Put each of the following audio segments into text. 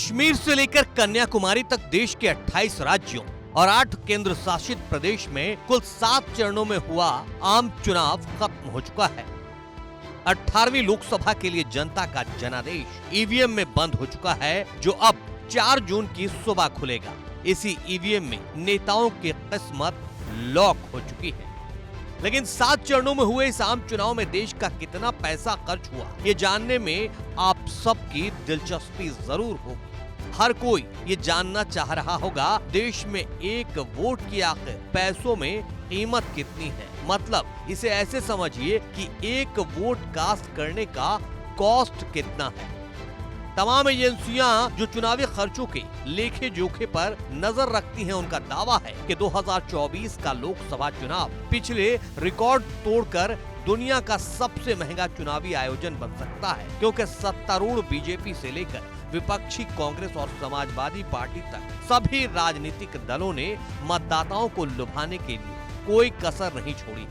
कश्मीर से लेकर कन्याकुमारी तक देश के 28 राज्यों और 8 केंद्र शासित प्रदेश में कुल 7 चरणों में हुआ आम चुनाव खत्म हो चुका है। 18वीं लोकसभा के लिए जनता का जनादेश ईवीएम में बंद हो चुका है, जो अब 4 जून की सुबह खुलेगा। इसी ईवीएम में नेताओं की किस्मत लॉक हो चुकी है। लेकिन 7 चरणों में हुए इस आम चुनाव में देश का कितना पैसा खर्च हुआ, ये जानने में आप सबकी दिलचस्पी जरूर होगी। हर कोई ये जानना चाह रहा होगा, देश में एक वोट की आखिर पैसों में कीमत कितनी है। मतलब इसे ऐसे समझिए कि एक वोट कास्ट करने का कॉस्ट कितना है। तमाम एजेंसियां जो चुनावी खर्चों के लेखे जोखे पर नजर रखती हैं, उनका दावा है कि 2024 का लोकसभा चुनाव पिछले रिकॉर्ड तोड़कर दुनिया का सबसे महंगा चुनावी आयोजन बन सकता है, क्योंकि सत्तारूढ़ बीजेपी से लेकर विपक्षी कांग्रेस और समाजवादी पार्टी तक सभी राजनीतिक दलों ने मतदाताओं को लुभाने के लिए कोई कसर नहीं छोड़ी।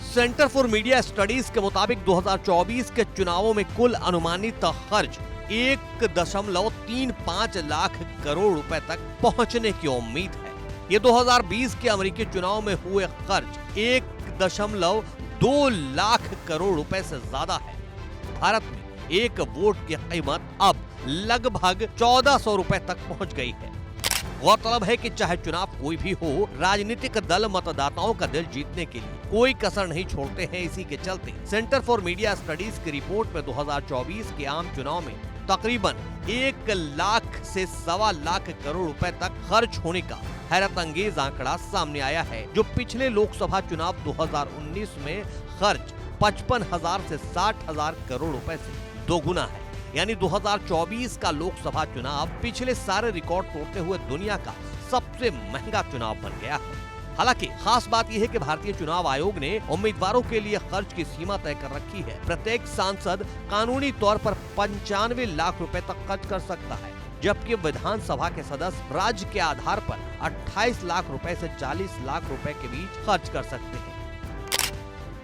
सेंटर फॉर मीडिया स्टडीज के मुताबिक 2024 के चुनावों में कुल अनुमानित खर्च 1.35 लाख करोड़ रुपए तक पहुंचने की उम्मीद है। ये 2020 के अमेरिकी चुनाव में हुए खर्च 1.2 लाख करोड़ रुपए से ज्यादा है। भारत में एक वोट की कीमत अब लगभग 1400 रुपए तक पहुंच गई है। गौरतलब है कि चाहे चुनाव कोई भी हो, राजनीतिक दल मतदाताओं का दिल जीतने के लिए कोई कसर नहीं छोड़ते हैं। इसी के चलते सेंटर फॉर मीडिया स्टडीज की रिपोर्ट में 2024 के आम चुनाव में तकरीबन 1 लाख से 1.25 लाख करोड़ रुपए तक खर्च होने का हैरत अंगेज आंकड़ा सामने आया है, जो पिछले लोकसभा चुनाव 2019 में खर्च 55,000 से 60,000 करोड़ रुपए से दोगुना है। यानी 2024 का लोकसभा चुनाव पिछले सारे रिकॉर्ड तोड़ते हुए दुनिया का सबसे महंगा चुनाव बन गया है। हालांकि खास बात यह है कि भारतीय चुनाव आयोग ने उम्मीदवारों के लिए खर्च की सीमा तय कर रखी है। प्रत्येक सांसद कानूनी तौर पर 95 लाख रुपए तक खर्च कर सकता है, जबकि विधानसभा के सदस्य राज्य के आधार पर 28 लाख रुपए से 40 लाख रुपए के बीच खर्च कर सकते हैं।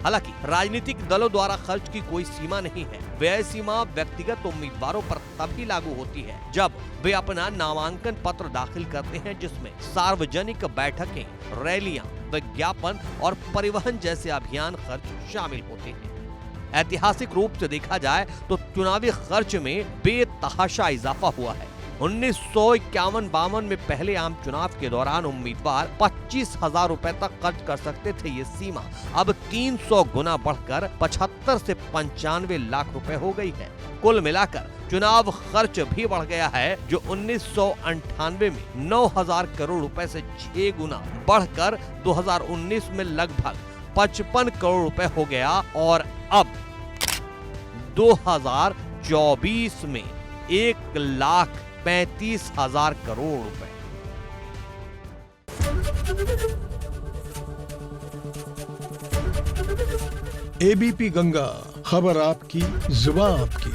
हालांकि राजनीतिक दलों द्वारा खर्च की कोई सीमा नहीं है। व्यय सीमा व्यक्तिगत उम्मीदवारों पर तभी लागू होती है जब वे अपना नामांकन पत्र दाखिल करते हैं, जिसमें सार्वजनिक बैठकें, रैलियां, विज्ञापन और परिवहन जैसे अभियान खर्च शामिल होते हैं। ऐतिहासिक रूप से देखा जाए तो चुनावी खर्च में बेतहाशा इजाफा हुआ है। 1951-52 में पहले आम चुनाव के दौरान उम्मीदवार 25,000 रुपए तक खर्च कर सकते थे। ये सीमा अब 300 गुना बढ़कर 75 से 95 लाख रुपए हो गई है। कुल मिलाकर चुनाव खर्च भी बढ़ गया है, जो 1998 में 9,000 करोड़ रुपए से 6 गुना बढ़कर 2019 में लगभग 55 करोड़ रुपए हो गया और अब 2024 में 1,35,000 करोड़ रुपए। एबीपी गंगा, खबर आपकी, जुबान आपकी।